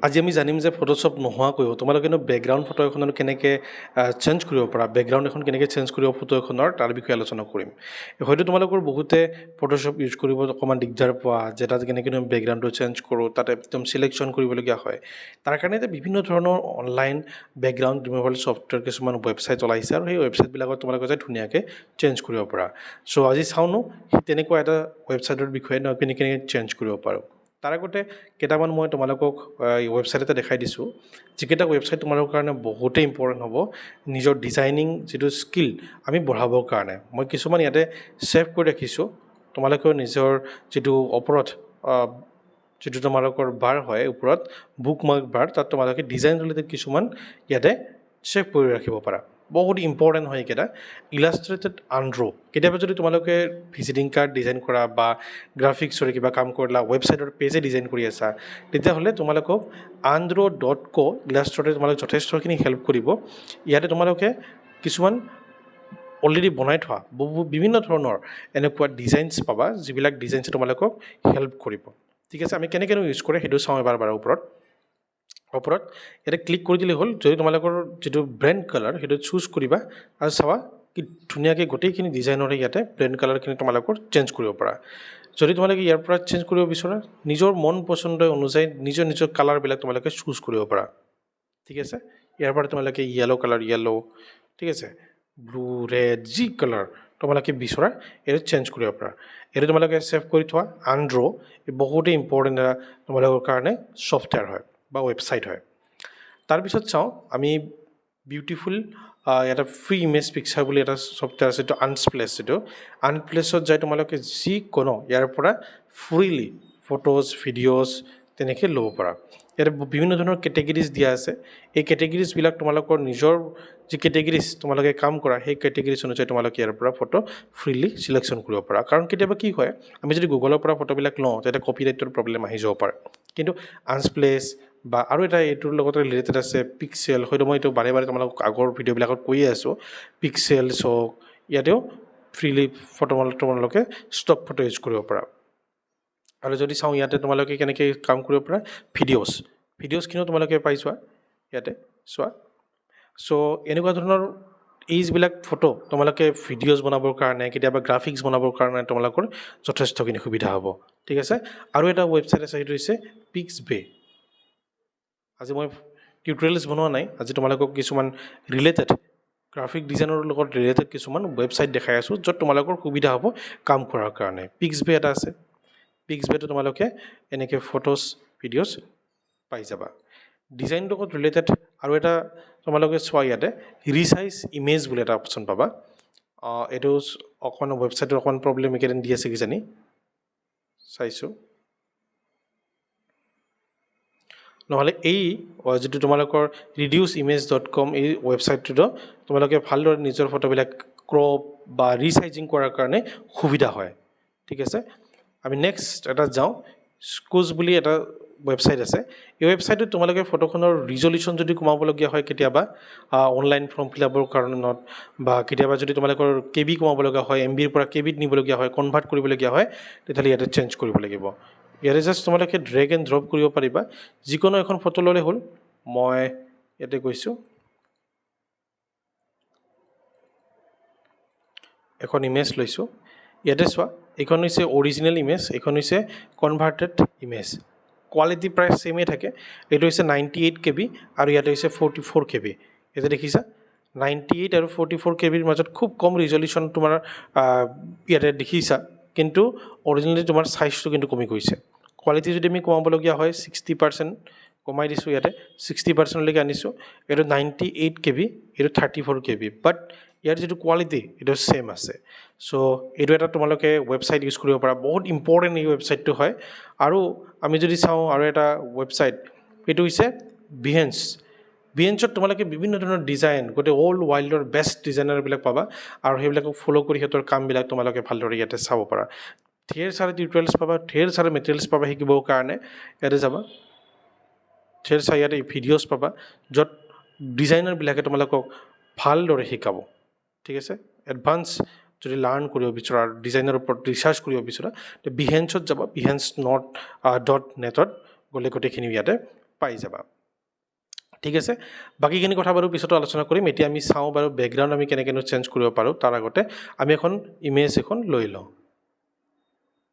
আজি আমি জানিম যে ফটোশ্বপ নোহোৱাকৈও তোমালোকে বেকগ্ৰাউণ্ড ফটো এখনৰ কেনেকৈ চেঞ্জ কৰিব পাৰা, বেকগ্ৰাউণ্ড এখন কেনেকৈ চেঞ্জ কৰিব ফটো এখনৰ, তাৰ বিষয়ে আলোচনা কৰিম। হয়তো তোমালোকৰ বহুতে ফটোশ্বপ ইউজ কৰিব অকণমান দিগদাৰ পোৱা, যে তাত কেনেকৈ আমি বেকগ্ৰাউণ্ডটো চেঞ্জ কৰোঁ, তাতে একদম চিলেকশ্যন কৰিবলগীয়া হয়। তাৰ কাৰণে যে বিভিন্ন ধৰণৰ অনলাইন বেকগ্ৰাউণ্ড ৰিমুভেল ছফ্টৱেৰ কিছুমান ৱেবছাইট ওলাইছে, আৰু সেই ৱেবছাইটবিলাকত তোমালোকে যে ধুনীয়াকৈ চেঞ্জ কৰিব পাৰা। চ' আজি চাওঁনো তেনেকুৱা এটা ৱেবছাইটৰ বিষয়ে কেনেকৈ চেঞ্জ কৰিব পাৰোঁ। তাৰ আগতে কেইটামান মই তোমালোকক ৱেবছাইট এটা দেখাই দিছোঁ, যিকেইটা ৱেবছাইট তোমালোকৰ কাৰণে বহুতেই ইম্পৰ্টেণ্ট হ'ব নিজৰ ডিজাইনিং যিটো স্কিল আমি বঢ়াবৰ কাৰণে। মই কিছুমান ইয়াতে ছেভ কৰি ৰাখিছোঁ, তোমালোকেও নিজৰ যিটো ওপৰত যিটো তোমালোকৰ বাৰ হয় ওপৰত বুক মাৰ্ক বাৰ, তাত তোমালোকে ডিজাইন ৰিলেটেড কিছুমান ইয়াতে ছেভ কৰি ৰাখিব পাৰা। বহুত ইম্পৰ্টেণ্ট হয় এইকেইটা। ইলাষ্ট্ৰেটেড আন্ড্ৰ, কেতিয়াবা যদি তোমালোকে ভিজিটিং কাৰ্ড ডিজাইন কৰা বা গ্ৰাফিক্সৰে কিবা কাম কৰিলা, ৱেবছাইটৰ পেজে ডিজাইন কৰি আছা, তেতিয়াহ'লে তোমালোকক andro.co ইলাষ্ট্ৰেটে তোমালোক যথেষ্টখিনি হেল্প কৰিব। ইয়াতে তোমালোকে কিছুমান অলৰেডি বনাই থোৱা বিভিন্ন ধৰণৰ এনেকুৱা ডিজাইনছ পাবা, যিবিলাক ডিজাইনছে তোমালোকক হেল্প কৰিব। ঠিক আছে, আমি কেনেকৈনো ইউজ কৰে সেইটো চাওঁ এবাৰ ওপৰত ইয়াতে ক্লিক কৰি দিলে হ'ল। যদি তোমালোকৰ যিটো ব্ৰেণ্ড কালাৰ সেইটো চুজ কৰিবা, আৰু চাবা কি ধুনীয়াকৈ গোটেইখিনি ডিজাইনৰে ইয়াতে ব্ৰেণ্ড কালাৰখিনি তোমালোকৰ চেঞ্জ কৰিব পাৰা। যদি তোমালোকে ইয়াৰ পৰা চেঞ্জ কৰিব বিচৰা, নিজৰ মন পচন্দ অনুযায়ী নিজৰ কালাৰবিলাক তোমালোকে চুজ কৰিব পাৰা। ঠিক আছে, ইয়াৰ পৰা তোমালোকে য়েল্ল' কালাৰ য়েল্ল', ঠিক আছে, ব্লু ৰেড যি কালাৰ তোমালোকে বিচৰা এইটো চেঞ্জ কৰিব পাৰা। এইটো তোমালোকে ছেভ কৰি থোৱা। আন্ড্ৰ বহুতেই ইম্পৰ্টেণ্ট এটা তোমালোকৰ কাৰণে ছফ্টৱেৰ হয় বা ৱেবছাইট হয়। তাৰপিছত চাওঁ আমি বিউটিফুল এটা ফ্ৰী ইমেজ পিকচাৰ বুলি এটা ছফ্টৱেৰ আছে, এইটো আনস্প্লেছ। এইটো আনপ্লেছত যাই তোমালোকে যিকোনো ইয়াৰ পৰা ফ্ৰীলি ফটোজ ভিডিঅ'জ তেনেকৈ ল'ব পাৰা। ইয়াতে বিভিন্ন ধৰণৰ কেটেগৰিজ দিয়া আছে। এই কেটেগৰিজবিলাক তোমালোকৰ নিজৰ যি কেটেগৰিজ তোমালোকে কাম কৰা, সেই কেটেগৰিজ অনুযায়ী তোমালোকে ইয়াৰ পৰা ফটো ফ্ৰীলি চিলেকশ্যন কৰিব পাৰা। কাৰণ কেতিয়াবা কি হয়, আমি যদি গুগলৰ পৰা ফটোবিলাক লওঁ তেতিয়া কপিৰাইটৰ প্ৰব্লেম আহি যাব পাৰে। কিন্তু আনস্প্লেছ বা আৰু এটা এইটোৰ লগতে ৰিলেটেড আছে পিক্সেল, হয়তো মই এইটো বাৰে তোমালোকক আগৰ ভিডিঅ'বিলাকত কৈয়ে আছোঁ। পিক্সেলছ হওক, ইয়াতেও ফ্ৰীলি ফটো তোমালোকে ষ্টক ফটো ইউজ কৰিব পাৰা। আৰু যদি চাওঁ ইয়াতে তোমালোকে কেনেকৈ কাম কৰিব পাৰা, ভিডিঅ'ছখিনিও তোমালোকে পাই যোৱা ইয়াতে চোৱা। চ' এনেকুৱা ধৰণৰ এইবিলাক ফটো তোমালোকে ভিডিঅ'জ বনাবৰ কাৰণে, কেতিয়াবা গ্ৰাফিক্স বনাবৰ কাৰণে তোমালোকৰ যথেষ্টখিনি সুবিধা হ'ব। ঠিক আছে, আৰু এটা ৱেবছাইট আছে, সেইটো হৈছে পিক্সবে। আজি মই টিউটৰিয়েলছ বনোৱা নাই, আজি তোমালোকক কিছুমান ৰিলেটেড গ্ৰাফিক ডিজাইনৰ লগত ৰিলেটেড কিছুমান ৱেবছাইট দেখাই আছোঁ, য'ত তোমালোকৰ সুবিধা হ'ব কাম কৰাৰ কাৰণে। পিক্সবে এটা আছে, পিক্সবেটো তোমালোকে এনেকৈ ফটোজ ভিডিঅ'জ পাই যাবা। ডিজাইনটোৰ লগত ৰিলেটেড আৰু এটা তোমালোকে চোৱা, ইয়াতে ৰিচাইজ ইমেজ বুলি এটা অপশ্যন পাবা। এইটো অকণমান ৱেবছাইটৰ অকণমান প্ৰব্লেম এইকেইদিন দি আছে কিজানি, চাইছোঁ। নহ'লে এই যিটো তোমালোকৰ reduceimage.com এই ৱেবছাইটটোতো তোমালোকে ভালদৰে নিজৰ ফটোবিলাক ক্ৰপ বা ৰিচাইজিং কৰাৰ কাৰণে সুবিধা হয়। ঠিক আছে, আমি নেক্সট এটা যাওঁ। স্কুজ বুলি এটা ৱেবছাইট আছে। এই ৱেবছাইটত তোমালোকে ফটোখনৰ ৰিজলিউশ্যন যদি কমাবলগীয়া হয়, কেতিয়াবা অনলাইন ফৰ্ম ফিল আপৰ কাৰণত, বা কেতিয়াবা যদি তোমালোকৰ কেবি কমাবলগীয়া হয়, MBৰ পৰা কেবিত নিবলগীয়া হয়, কনভাৰ্ট কৰিবলগীয়া হয়, তেতিয়াহ'লে ইয়াতে চেঞ্জ কৰিব লাগিব। ইয়াতে জাষ্ট তোমালোকে ড্ৰেগ এণ্ড ড্ৰপ কৰিব পাৰিবা। যিকোনো এখন ফটো ল'লে হ'ল। মই ইয়াতে গৈছোঁ, এখন ইমেজ লৈছোঁ। ইয়াতে চোৱা, এইখন হৈছে অৰিজিনেল ইমেজ, এইখন হৈছে কনভাৰ্টেড ইমেজ। কোৱালিটি প্ৰায় ছেমেই থাকে। এইটো হৈছে 98 KB আৰু ইয়াতে হৈছে 44 KB। ইয়াতে দেখিছা 98 আৰু 44 KBৰ মাজত খুব কম ৰিজলিউশ্যন তোমাৰ ইয়াতে দেখিছা, কিন্তু অৰিজিনেলি তোমাৰ চাইজটো কিন্তু কমি গৈছে। কোৱালিটি যদি আমি কমাবলগীয়া হয়, 60% কমাই দিছোঁ, ইয়াতে 60%লৈকে আনিছোঁ। এইটো 98 KB, এইটো 34 KB, বাট ইয়াৰ যিটো কোৱালিটি এইটো ছেম আছে। চ' এইটো এটা তোমালোকে ৱেবছাইট ইউজ কৰিব পাৰা। বহুত ইম্পৰ্টেণ্ট এই ৱেবছাইটটো হয়। আৰু আমি যদি চাওঁ আৰু এটা ৱেবছাইট, এইটো হৈছে বিহেঞ্চ। বিহেঞ্চত তোমালোকে বিভিন্ন ধৰণৰ ডিজাইন, গোটেই অল্ড ৱাইল্ডৰ বেষ্ট ডিজাইনাৰবিলাক পাবা, আৰু সেইবিলাকক ফ'ল' কৰি সিহঁতৰ কামবিলাক তোমালোকে ভালদৰে ইয়াতে চাব পাৰা। ঢেৰ চাৰা টিউটৰিয়েলছ পাবা, ঢেৰ চাৰা মেটেৰিয়েলছ পাবা শিকিবৰ কাৰণে। ইয়াতে যাবা, ঢেৰ চাৰা ইয়াতে ভিডিঅ'ছ পাবা, য'ত ডিজাইনাৰবিলাকে তোমালোকক ভালদৰে শিকাব। ঠিক আছে, এডভান্স যদি লাৰ্ণ কৰিব বিচৰা, ডিজাইনৰ ওপৰত ৰিচাৰ্চ কৰিব বিচৰা, বিহেঞ্চত যাবা। behance.net গ'লে গোটেইখিনি ইয়াতে পাই যাবা ঠিক আছে বাকীখিনি কথা বাৰু পিছতো আলোচনা কৰিম এতিয়া আমি চাওঁ বাৰু বেকগ্ৰাউণ্ড আমি কেনেকৈনো চেঞ্জ কৰিব পাৰোঁ তাৰ আগতে আমি এখন ইমেজ এখন লৈ লওঁ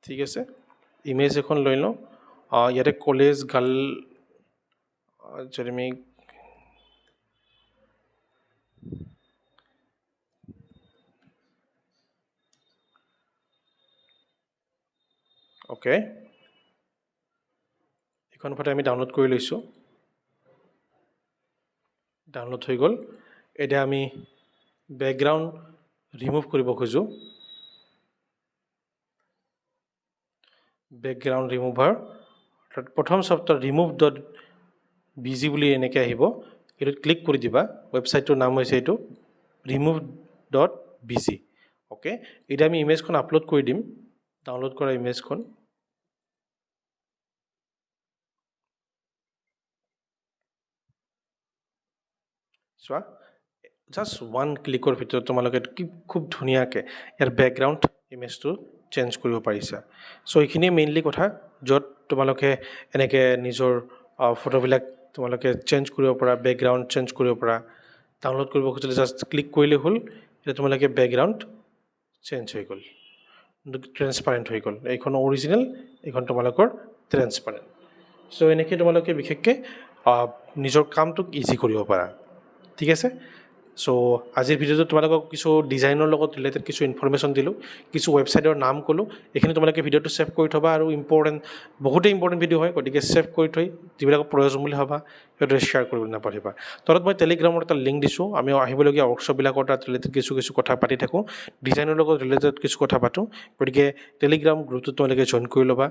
ঠিক আছে ইমেজ এখন লৈ লওঁ ইয়াতে কলেজ গাৰ্ল যদি আমি অ'কে এইখন ফটো আমি ডাউনলোড কৰি লৈছোঁ ডাউনলোড হৈ গ'ল এতিয়া আমি বেকগ্ৰাউণ্ড ৰিমুভ কৰিব খোজোঁ বেকগ্ৰাউণ্ড ৰিমুভাৰ প্ৰথম চফ্টৱেৰ ৰিমুভ ডট বিজি বুলি এনেকৈ আহিব এইটোত ক্লিক কৰি দিবা ৱেবছাইটটোৰ নাম হৈছে এইটো ৰিমুভ ডট বিজি অ'কে এতিয়া আমি ইমেজখন আপলোড কৰি দিম ডাউনলোড কৰা ইমেজখন চোৱা জাষ্ট ওৱান ক্লিকৰ ভিতৰত তোমালোকে খুব ধুনীয়াকৈ ইয়াৰ বেকগ্ৰাউণ্ড ইমেজটো চেঞ্জ কৰিব পাৰিছা চ' এইখিনিয়ে মেইনলি কথা য'ত তোমালোকে এনেকৈ নিজৰ ফটোবিলাক তোমালোকে চেঞ্জ কৰিব পাৰা বেকগ্ৰাউণ্ড চেঞ্জ কৰিব পাৰা ডাউনলোড কৰিব খুজিলে জাষ্ট ক্লিক কৰিলে হ'ল এতিয়া তোমালোকে বেকগ্ৰাউণ্ড চেঞ্জ হৈ গ'ল ট্ৰেন্সপাৰেণ্ট হৈ গ'ল এইখন অৰিজিনেল এইখন তোমালোকৰ ট্ৰেন্সপাৰেণ্ট চ' এনেকৈ তোমালোকে বিশেষকৈ নিজৰ কামটোক ইজি কৰিব পাৰা ঠিক আছে চ' আজিৰ ভিডিঅ'টোত তোমালোকক কিছু ডিজাইনৰ লগত ৰিলেটেড কিছু ইনফৰমেশ্যন দিলোঁ কিছু ৱেবছাইটৰ নাম ক'লোঁ এইখিনি তোমালোকে ভিডিঅ'টো ছেভ কৰি থ'বা আৰু বহুতেই ইম্পৰ্টেণ্ট ভিডিঅ' হয় গতিকে ছেভ কৰি থৈ যিবিলাকক প্ৰয়োজন বুলি ভাবা সিহঁতে শ্বেয়াৰ কৰিব নাপাহৰিবা তলত মই টেলিগ্ৰামৰ এটা লিংক দিছোঁ আমি আহিবলগীয়া ৱৰ্কশ্বপবিলাকৰ তাত ৰিলেটেড কিছু কথা পাতি থাকোঁ ডিজাইনৰ লগত ৰিলেটেড কিছু কথা পাতোঁ গতিকে টেলিগ্ৰাম গ্ৰুপটোত তোমালোকে জইন কৰি ল'বা